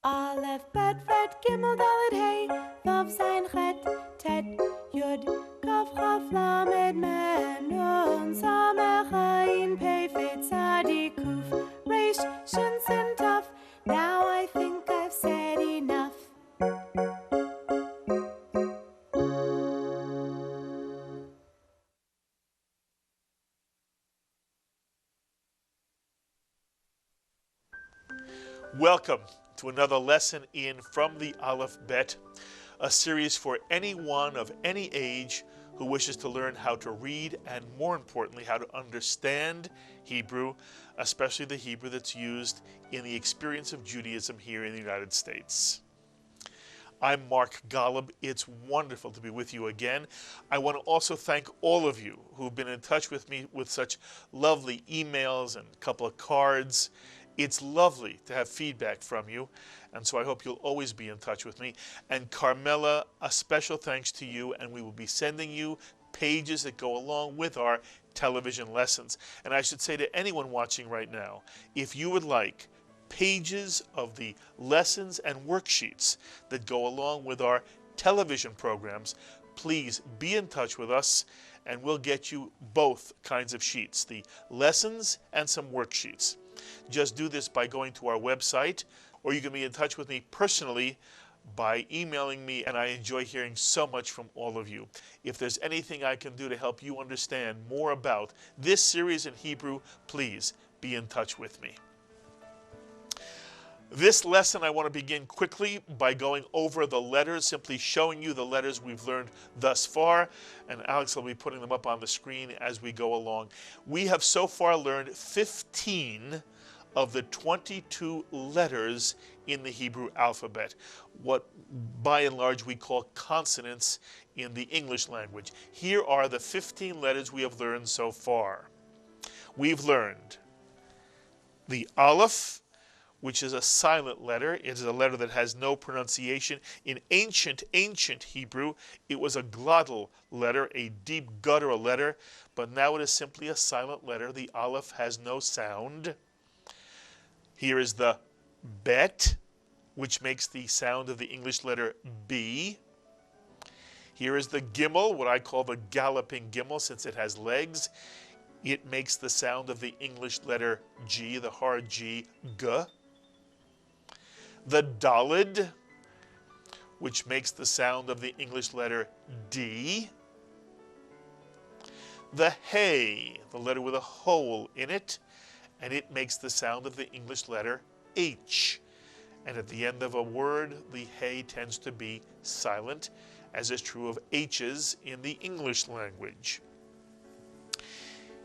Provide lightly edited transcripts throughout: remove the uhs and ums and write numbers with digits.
Aleph-Bet, Ret, Gimel, Dalet, Hey, Vav, Zayin, Chet, Tet, Yud, Kaf, Chaf, Lamed, Mem, Nun, Samech, Ayin, Pay, Fay, Tzadik, Kuf, Resh, Shin, Sin, Taf. Now I think I've said enough. Welcome to another lesson in From the Aleph-Bet, a series for anyone of any age who wishes to learn how to read and, more importantly, how to understand Hebrew, especially the Hebrew that's used in the experience of Judaism here in the United States. I'm Mark Golub. It's wonderful to be with you again. I want to also thank all of you who've been in touch with me with such lovely emails and a couple of cards. It's lovely to have feedback from you, and so I hope you'll always be in touch with me. And Carmela, a special thanks to you, and we will be sending you pages that go along with our television lessons. And I should say to anyone watching right now, if you would like pages of the lessons and worksheets that go along with our television programs, please be in touch with us and we'll get you both kinds of sheets, the lessons and some worksheets. Just do this by going to our website, or you can be in touch with me personally by emailing me, and I enjoy hearing so much from all of you. If there's anything I can do to help you understand more about this series in Hebrew, please be in touch with me. This lesson I want to begin quickly by going over the letters, simply showing you the letters we've learned thus far, and Alex will be putting them up on the screen as we go along. We have so far learned 15 of the 22 letters in the Hebrew alphabet, what by and large we call consonants in the English language. Here are the 15 letters we have learned so far. We've learned the Aleph, which is a silent letter. It is a letter that has no pronunciation. In ancient Hebrew, it was a glottal letter, a deep guttural letter, but now it is simply a silent letter. The Aleph has no sound. Here is the Bet, which makes the sound of the English letter B. Here is the Gimel, what I call the galloping Gimel, since it has legs. It makes the sound of the English letter G, the hard G, G. The Daled, which makes the sound of the English letter D. The Hey, the letter with a hole in it, and it makes the sound of the English letter H. And at the end of a word, the Hey tends to be silent, as is true of H's in the English language.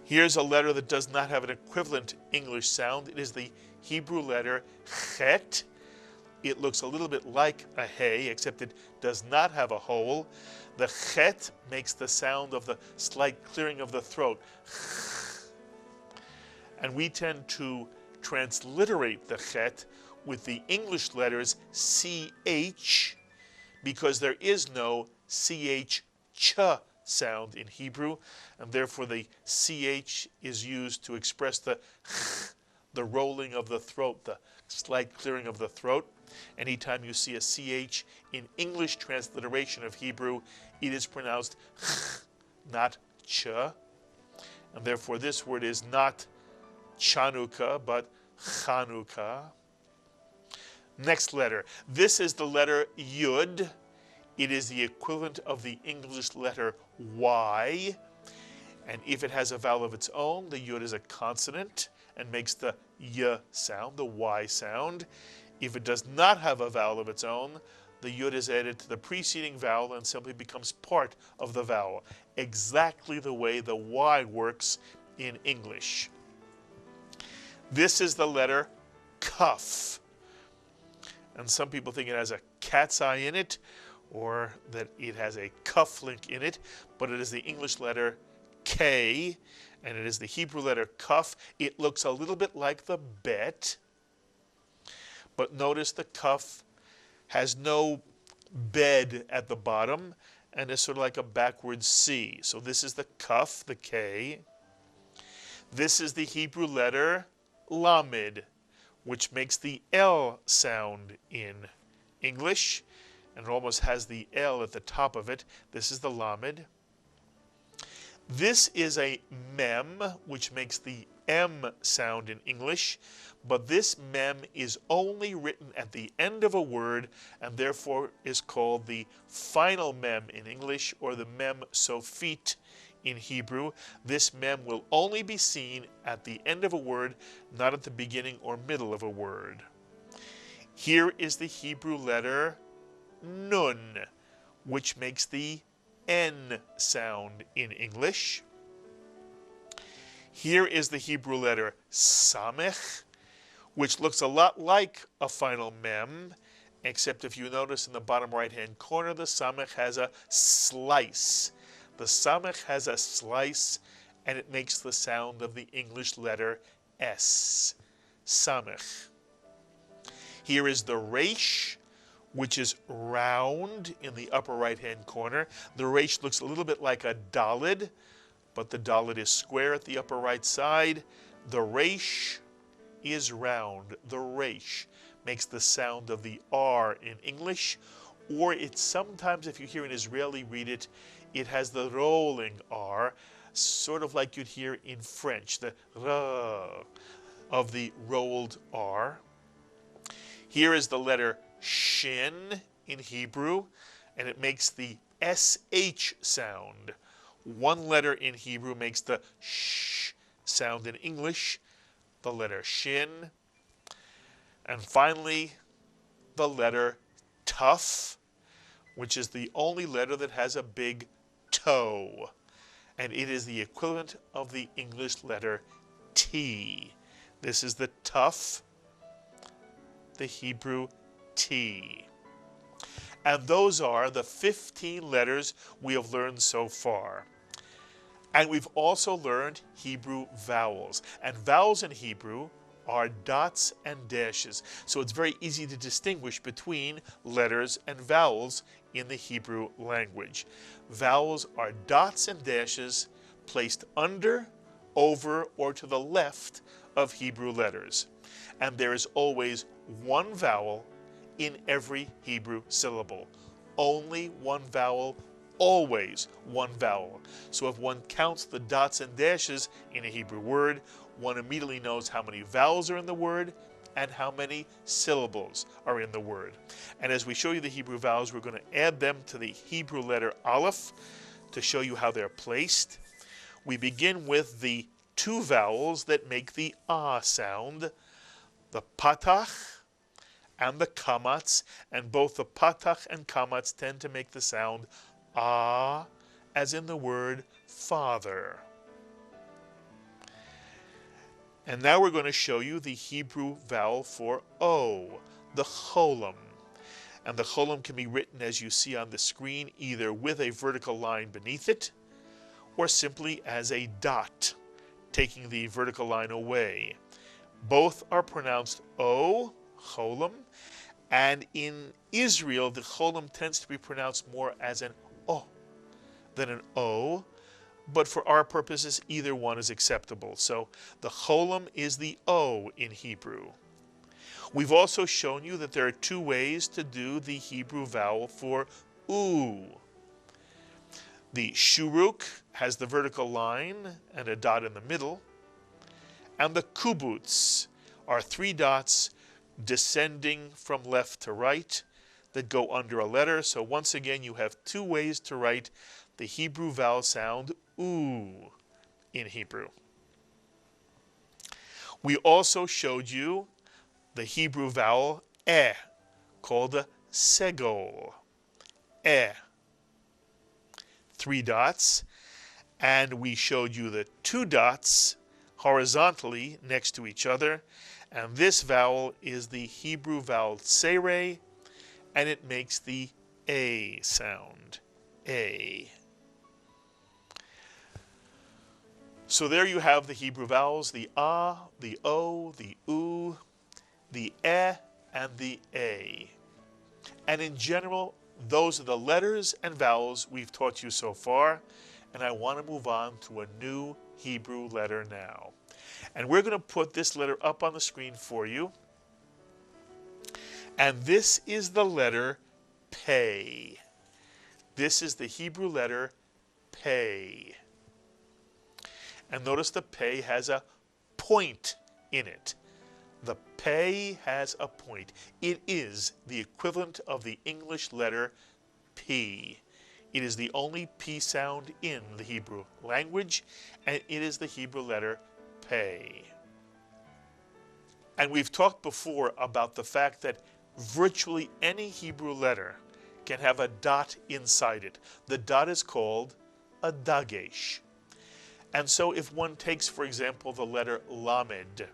Here's a letter that does not have an equivalent English sound. It is the Hebrew letter Chet. It looks a little bit like a Hey, except it does not have a hole. The Chet makes the sound of the slight clearing of the throat. And we tend to transliterate the Chet with the English letters CH, because there is no CH ch sound in Hebrew, and therefore the CH is used to express the rolling of the throat, the slight clearing of the throat. Anytime you see a CH in English transliteration of Hebrew, it is pronounced not ch, and therefore this word is not Chanukah, but Chanukah. Next letter. This is the letter Yud. It is the equivalent of the English letter Y. And if it has a vowel of its own, the Yud is a consonant and makes the Y sound, the Y sound. If it does not have a vowel of its own, the Yud is added to the preceding vowel and simply becomes part of the vowel, exactly the way the Y works in English. This is the letter Kaf. And some people think it has a cat's eye in it, or that it has a cuff link in it, but it is the English letter K, and it is the Hebrew letter Kaf. It looks a little bit like the Bet, but notice the Kaf has no bed at the bottom, and is sort of like a backwards C. So this is the Kaf, the K. This is the Hebrew letter Lamed, which makes the L sound in English, and it almost has the L at the top of it. This is the Lamed. This is a Mem, which makes the M sound in English, but this Mem is only written at the end of a word and therefore is called the final Mem in English, or the Mem Sofit in Hebrew. This Mem will only be seen at the end of a word, not at the beginning or middle of a word. Here is the Hebrew letter Nun, which makes the N sound in English. Here is the Hebrew letter Samech, which looks a lot like a final Mem, except if you notice in the bottom right-hand corner, the Samech has a slice. The Samech has a slice, and it makes the sound of the English letter S. Samech. Here is the Resh, which is round in the upper right-hand corner. The Resh looks a little bit like a Daled, but the Daled is square at the upper right side. The Resh is round. The Resh makes the sound of the R in English, or it's sometimes, if you hear an Israeli read it, it has the rolling R, sort of like you'd hear in French, the R of the rolled R. Here is the letter Shin in Hebrew, and it makes the SH sound. One letter in Hebrew makes the sh sound in English, the letter Shin. And finally, the letter Tuf, which is the only letter that has a big toe, and it is the equivalent of the English letter T. This is the Tuf, the Hebrew T. And those are the 15 letters we have learned so far. And we've also learned Hebrew vowels. And vowels in Hebrew are dots and dashes. So it's very easy to distinguish between letters and vowels in the Hebrew language. Vowels are dots and dashes placed under, over, or to the left of Hebrew letters. And there is always one vowel in every Hebrew syllable. Only one vowel, always one vowel. So if one counts the dots and dashes in a Hebrew word, one immediately knows how many vowels are in the word and how many syllables are in the word. And as we show you the Hebrew vowels, we're going to add them to the Hebrew letter Aleph to show you how they're placed. We begin with the two vowels that make the ah sound, the patach and the kamatz, and both the patach and kamatz tend to make the sound ah, as in the word father. And now we're going to show you the Hebrew vowel for O, the cholam. And the cholam can be written as you see on the screen, either with a vertical line beneath it, or simply as a dot, taking the vertical line away. Both are pronounced O, cholam, and in Israel, the cholam tends to be pronounced more as an O than an O, but for our purposes, either one is acceptable. So the cholam is the O in Hebrew. We've also shown you that there are two ways to do the Hebrew vowel for U. The shuruk has the vertical line and a dot in the middle, and the kubutz are three dots descending from left to right that go under a letter. So once again, you have two ways to write the Hebrew vowel sound U in Hebrew. We also showed you the Hebrew vowel E, called the segol. E. Three dots. And we showed you the two dots horizontally next to each other. And this vowel is the Hebrew vowel tsere, and it makes the A sound. A. So there you have the Hebrew vowels, the A, the O, the U, the E, and the A. And in general, those are the letters and vowels we've taught you so far, and I want to move on to a new Hebrew letter now. And we're going to put this letter up on the screen for you. And this is the letter Pay. This is the Hebrew letter Pay. And notice the Pay has a point in it. The Pay has a point. It is the equivalent of the English letter P. It is the only P sound in the Hebrew language, and it is the Hebrew letter Pay. And we've talked before about the fact that virtually any Hebrew letter can have a dot inside it. The dot is called a dagesh. And so if one takes, for example, the letter Lamed,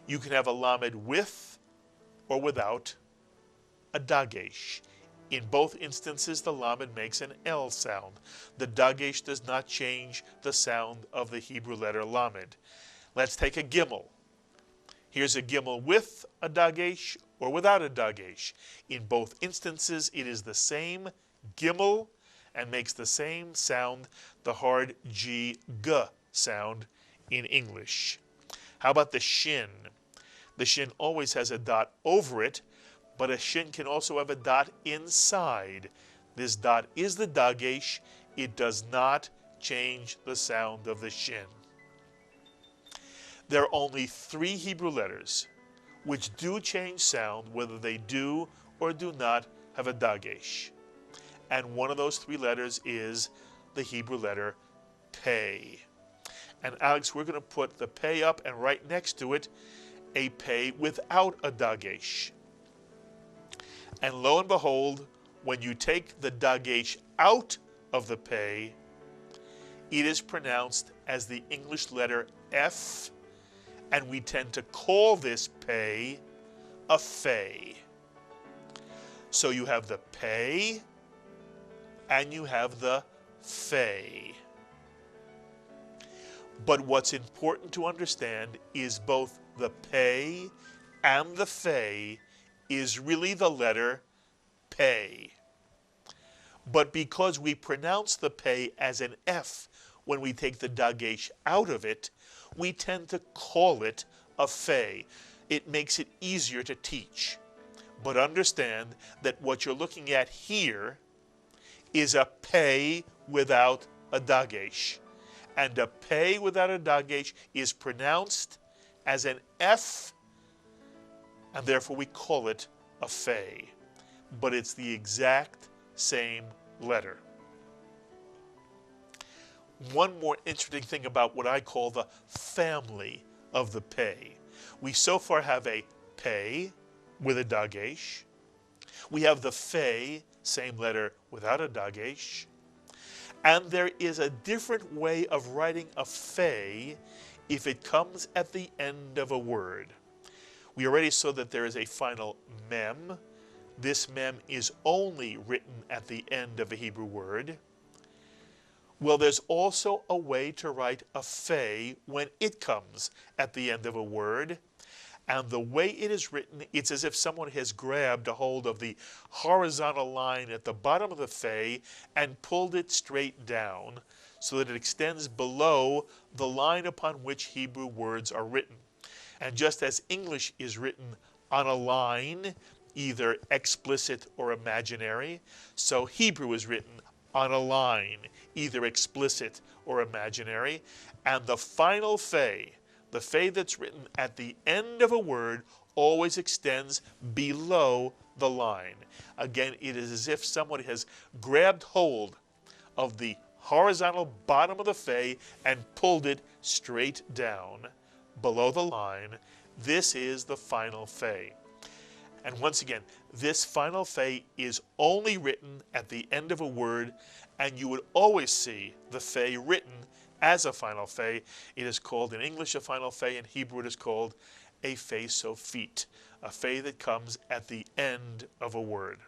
you can have a Lamed with or without a dagesh. In both instances, the Lamed makes an L sound. The dagesh does not change the sound of the Hebrew letter Lamed. Let's take a Gimel. Here's a Gimel with a dagesh or without a dagesh. In both instances, it is the same Gimel and makes the same sound, the hard G, G sound in English. How about the Shin? The Shin always has a dot over it, but a Shin can also have a dot inside. This dot is the dagesh. It does not change the sound of the Shin. There are only 3 Hebrew letters which do change sound whether they do or do not have a dagesh. And one of those 3 letters is the Hebrew letter Pay. And Alex, we're going to put the Pay up, and right next to it, a Pay without a dagesh. And lo and behold, when you take the dagesh out of the Pay, it is pronounced as the English letter F, and we tend to call this Pay a Fay. So you have the Pay and you have the Fay. But what's important to understand is both the Pay and the Fay is really the letter Pay. But because we pronounce the Pay as an F when we take the dagesh out of it, we tend to call it a Fay. It makes it easier to teach. But understand that what you're looking at here is a Pay without a dagesh. And a Pay without a dagesh is pronounced as an F, and therefore we call it a Fay. But it's the exact same letter. One more interesting thing about what I call the family of the Pay. We so far have a Pay with a dagesh. We have the Fay, same letter without a dagesh. And there is a different way of writing a Fay if it comes at the end of a word. We already saw that there is a final mem. This mem is only written at the end of a Hebrew word. Well, there's also a way to write a Fay when it comes at the end of a word. And the way it is written, it's as if someone has grabbed a hold of the horizontal line at the bottom of the Fay and pulled it straight down so that it extends below the line upon which Hebrew words are written. And just as English is written on a line, either explicit or imaginary, so Hebrew is written on a line, either explicit or imaginary. And the final Fay, the Fay that's written at the end of a word, always extends below the line. Again, it is as if someone has grabbed hold of the horizontal bottom of the Fay and pulled it straight down below the line. This is the final Fay. And once again, this final Fay is only written at the end of a word, and you would always see the Fay written as a final Fay. It is called in English a final Fay. In Hebrew it is called a Fay Sophit, a Fay that comes at the end of a word.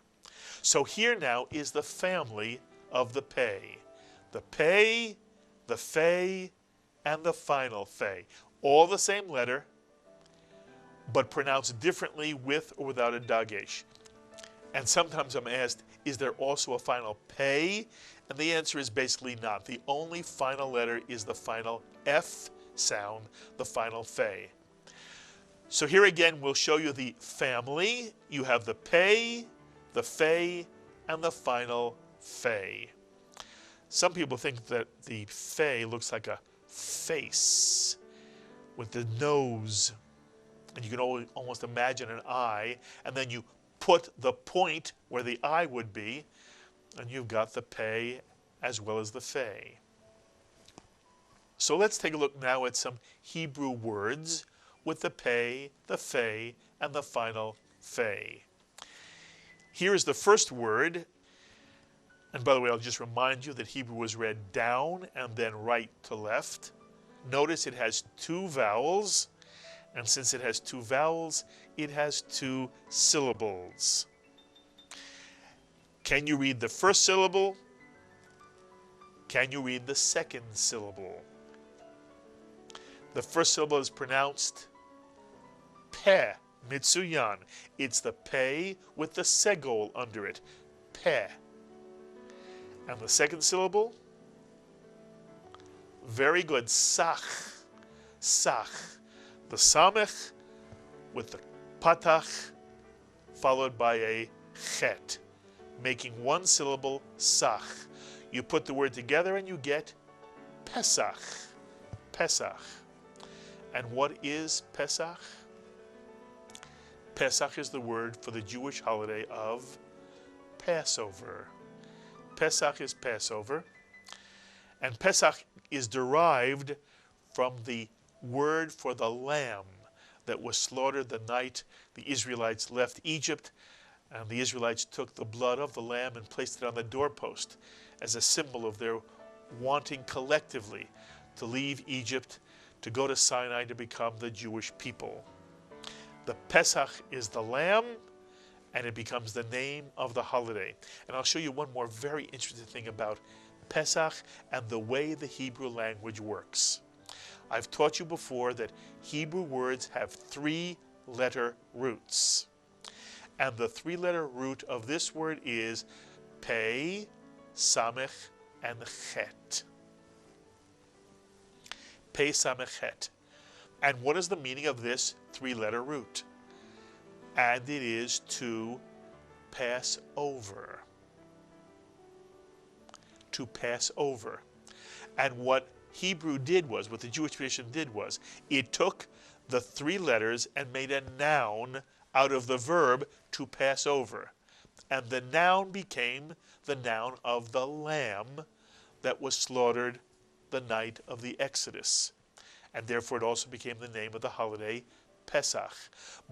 So here now is the family of the Pay. The Pay, the Fay, and the final Fay. All the same letter, but pronounced differently with or without a dagesh. And sometimes I'm asked, is there also a final Pay? And the answer is basically not. The only final letter is the final F sound, the final Fay. So here again, we'll show you the family. You have the Pay, the Fay, and the final Fay. Some people think that the Fay looks like a face with the nose. And you can almost imagine an eye, and then you put the point where the eye would be, and you've got the Pay as well as the Fay. So let's take a look now at some Hebrew words with the Pay, the Fay, and the final Fay. Here is the first word. And by the way, I'll just remind you that Hebrew was read down and then right to left. Notice it has two vowels. And since it has two vowels, it has two syllables. Can you read the first syllable? Can you read the second syllable? The first syllable is pronounced Peh, mitsuyan. It's the Pay with the segol under it. Peh. And the second syllable? Very good. Sach. Sach. The samech with the patach followed by a chet, making one syllable sach. You put the word together and you get Pesach. Pesach. And what is Pesach? Pesach is the word for the Jewish holiday of Passover. Pesach is Passover. And Pesach is derived from the word for the lamb that was slaughtered the night the Israelites left Egypt. And the Israelites took the blood of the lamb and placed it on the doorpost as a symbol of their wanting collectively to leave Egypt, to go to Sinai to become the Jewish people. The Pesach is the lamb, and it becomes the name of the holiday. And I'll show you one more very interesting thing about Pesach and the way the Hebrew language works. I've taught you before that Hebrew words have three-letter roots. And the three-letter root of this word is Pei, Samech, and Chet. Pei, Samech, Chet. And what is the meaning of this three-letter root? And it is to pass over. To pass over. And what Hebrew did was, what the Jewish tradition did was, it took the three letters and made a noun out of the verb to pass over. And the noun became the noun of the lamb that was slaughtered the night of the Exodus. And therefore it also became the name of the holiday Pesach.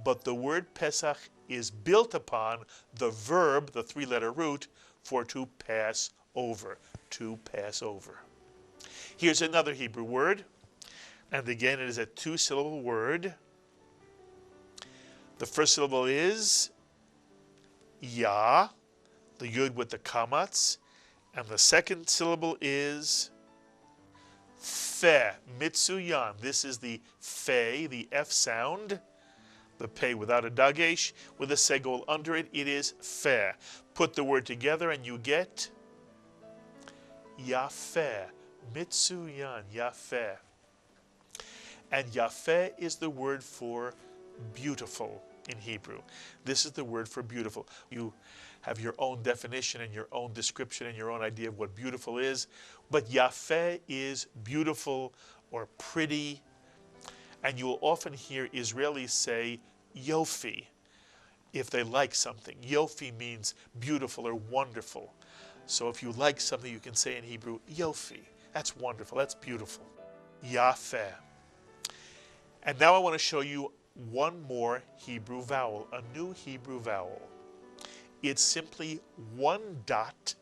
But the word Pesach is built upon the verb, the three-letter root, for to pass over. To pass over. Here's another Hebrew word. And again, it is a two-syllable word. The first syllable is Yah, the Yud with the kamats. And the second syllable is Fe, mitsuyan. This is the Fe, the F sound. The Pei without a dagesh, with a segol under it, it is Fe. Put the word together and you get Yafeh, mitsuyan, Yafeh. And Yafeh is the word for beautiful in Hebrew. This is the word for beautiful. You have your own definition and your own description and your own idea of what beautiful is, but Yafeh is beautiful or pretty. And you will often hear Israelis say Yofi if they like something. Yofi means beautiful or wonderful. So if you like something, you can say in Hebrew, Yofi. That's wonderful, that's beautiful. Yafeh. And now I want to show you one more Hebrew vowel, a new Hebrew vowel. It's simply one dot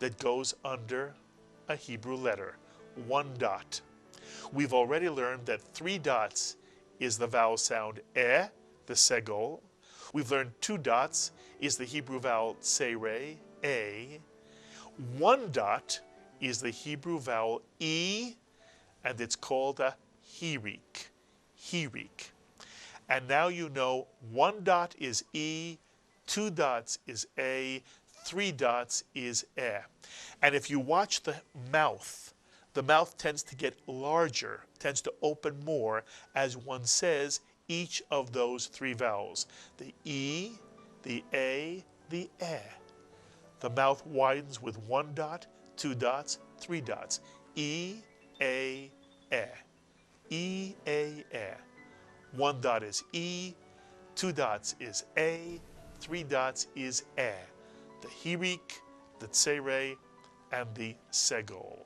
that goes under a Hebrew letter. One dot. We've already learned that three dots is the vowel sound the segol. We've learned two dots is the Hebrew vowel tsere, a. One dot is the Hebrew vowel e, and it's called a Heereek. Heereek. And now you know one dot is e, two dots is a, three dots is e. And if you watch the mouth tends to get larger, tends to open more as one says each of those three vowels. The E, the A, the E. The mouth widens with 1 dot, 2 dots, 3 dots. E, A, E. E, A, E. 1 dot is E, 2 dots is A, 3 dots is E. The Heereek, the Tsere, and the Segol.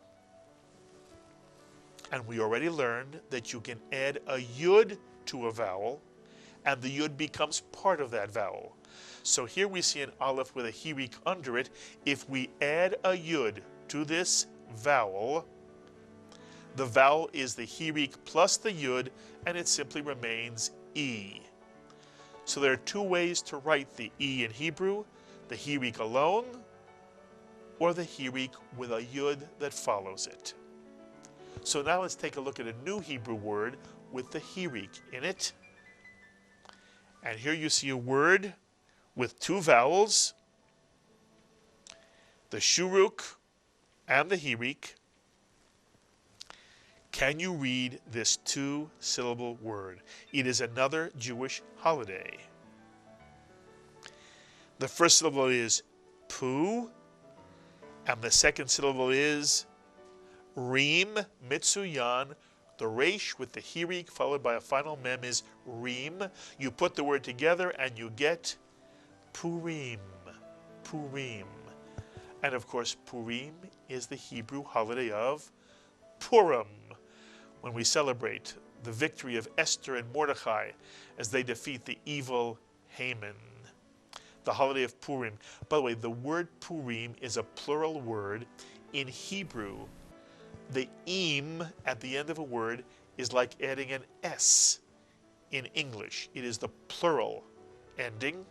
And we already learned that you can add a yud to a vowel, and the yud becomes part of that vowel. So here we see an aleph with a Heereek under it. If we add a yud to this vowel, the vowel is the Heereek plus the yud, and it simply remains E. So there are two ways to write the E in Hebrew, the Heereek alone, or the Heereek with a yud that follows it. So now let's take a look at a new Hebrew word with the Heereek in it. And here you see a word with two vowels, the shuruk and the Heereek. Can you read this two-syllable word? It is another Jewish holiday. The first syllable is pu, and the second syllable is reem, mitsuyan. The resh with the Heereek followed by a final mem is reem. You put the word together and you get Purim, Purim. And of course, Purim is the Hebrew holiday of Purim, when we celebrate the victory of Esther and Mordechai as they defeat the evil Haman. The holiday of Purim. By the way, the word Purim is a plural word. In Hebrew, the im at the end of a word is like adding an S in English. It is the plural ending.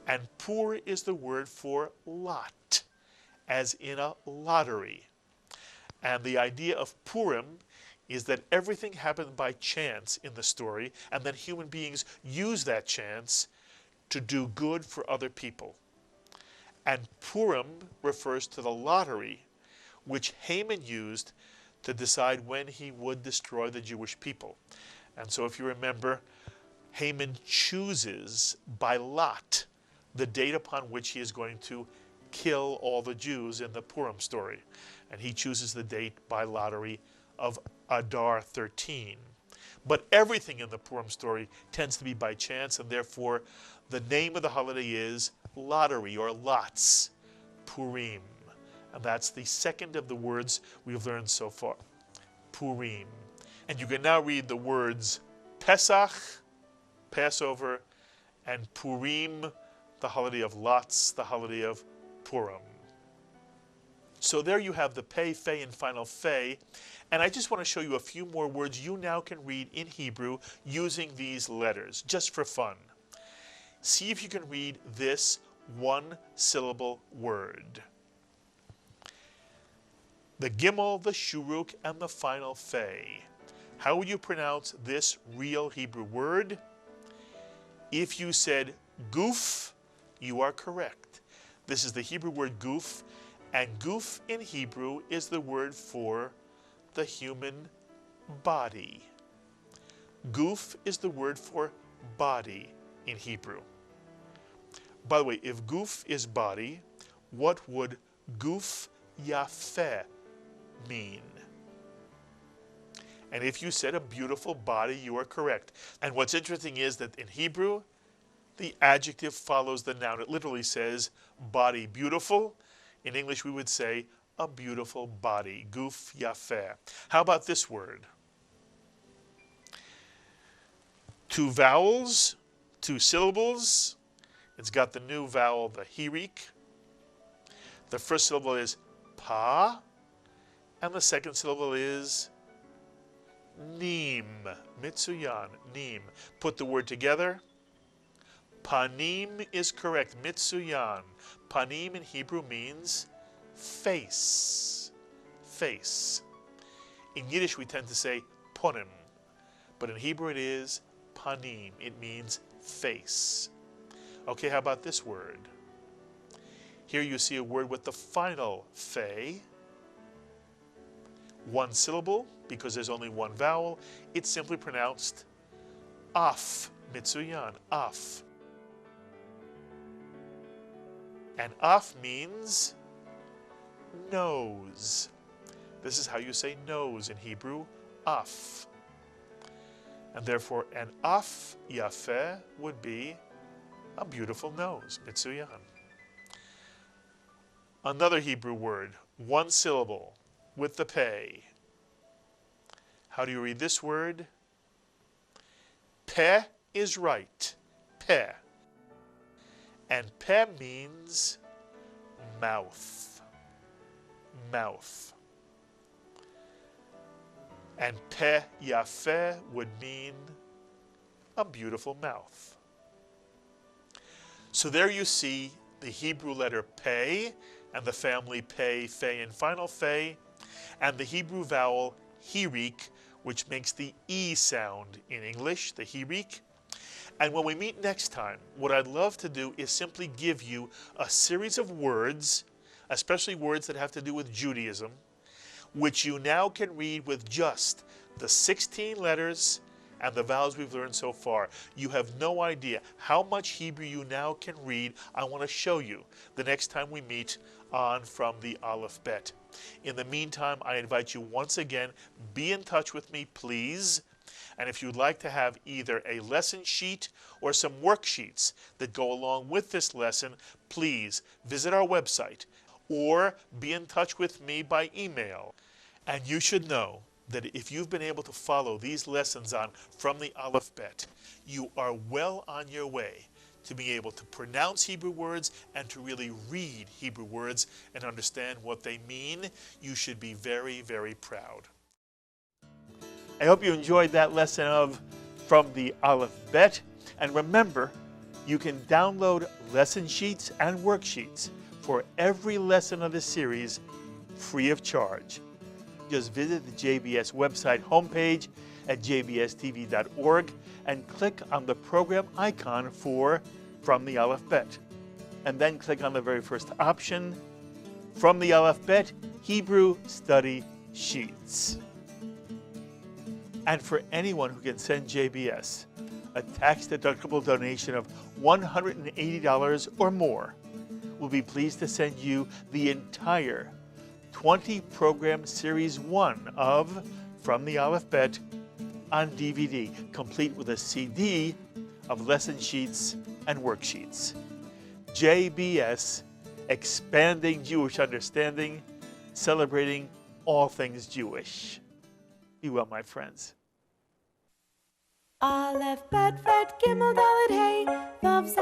And pur is the word for lot, as in a lottery. And the idea of Purim is that everything happened by chance in the story, and then human beings use that chance to do good for other people. And Purim refers to the lottery, which Haman used to decide when he would destroy the Jewish people. And so if you remember, Haman chooses by lot the date upon which he is going to kill all the Jews in the Purim story. And he chooses the date by lottery of Adar 13. But everything in the Purim story tends to be by chance, and therefore the name of the holiday is lottery or lots, Purim. And that's the second of the words we've learned so far, Purim. And you can now read the words Pesach, Passover, and Purim, the holiday of lots, the holiday of Purim. So there you have the Pay, Fay, and final Fay. And I just want to show you a few more words you now can read in Hebrew using these letters, just for fun. See if you can read this one-syllable word. The Gimel, the Shuruk, and the final Fay. How would you pronounce this real Hebrew word? If you said guf, you are correct. This is the Hebrew word guf, and guf in Hebrew is the word for the human body. Guf is the word for body in Hebrew. By the way, if guf is body, what would guf yafeh mean? And if you said a beautiful body, you are correct. And what's interesting is that in Hebrew, the adjective follows the noun. It literally says body beautiful. In English, we would say a beautiful body, guf yafeh. How about this word? Two vowels, two syllables. It's got the new vowel, the Heereek. The first syllable is pa, and the second syllable is neem, mitsuyan, neem. Put the word together. Panim is correct, mitsuyan. Panim in Hebrew means face, face. In Yiddish we tend to say ponim, but in Hebrew it is panim. It means face. Okay, how about this word? Here you see a word with the final Fay. one syllable, because there's only one vowel, it's simply pronounced af, mitsuyan, af. And af means nose. This is how you say nose in Hebrew, af. And therefore, an af yafeh would be a beautiful nose, mitsuyan. Another Hebrew word, one syllable, with the pay. How do you read this word? Peh is right, peh. And peh means mouth, mouth. And peh yafeh would mean a beautiful mouth. So there you see the Hebrew letter pay and the family Pay, Fay, and final Fay, and the Hebrew vowel Heereek, which makes the E sound in English, the Heereek. And when we meet next time, what I'd love to do is simply give you a series of words, especially words that have to do with Judaism, which you now can read with just the 16 letters and the vowels we've learned so far. You have no idea how much Hebrew you now can read. I want to show you the next time we meet on From the Aleph-Bet. In the meantime, I invite you once again, be in touch with me, please. And if you'd like to have either a lesson sheet or some worksheets that go along with this lesson, please visit our website or be in touch with me by email. And you should know that if you've been able to follow these lessons on From the Aleph-Bet, you are well on your way to being able to pronounce Hebrew words and to really read Hebrew words and understand what they mean. You should be very, very proud. I hope you enjoyed that lesson of From the Aleph-Bet. And remember, you can download lesson sheets and worksheets for every lesson of this series free of charge. Just visit the JBS website homepage at jbstv.org and click on the program icon for From the Aleph-Bet. And then click on the very first option, From the Aleph-Bet Hebrew Study Sheets. And for anyone who can send JBS a tax-deductible donation of $180 or more, we'll be pleased to send you the entire 20-program Series 1 of From the Aleph-Bet on DVD, complete with a CD of lesson sheets and worksheets. JBS, expanding Jewish understanding, celebrating all things Jewish. Be well, my friends. Aleph, Bet, Vet, Gimel, Dalet, Hey, Vav,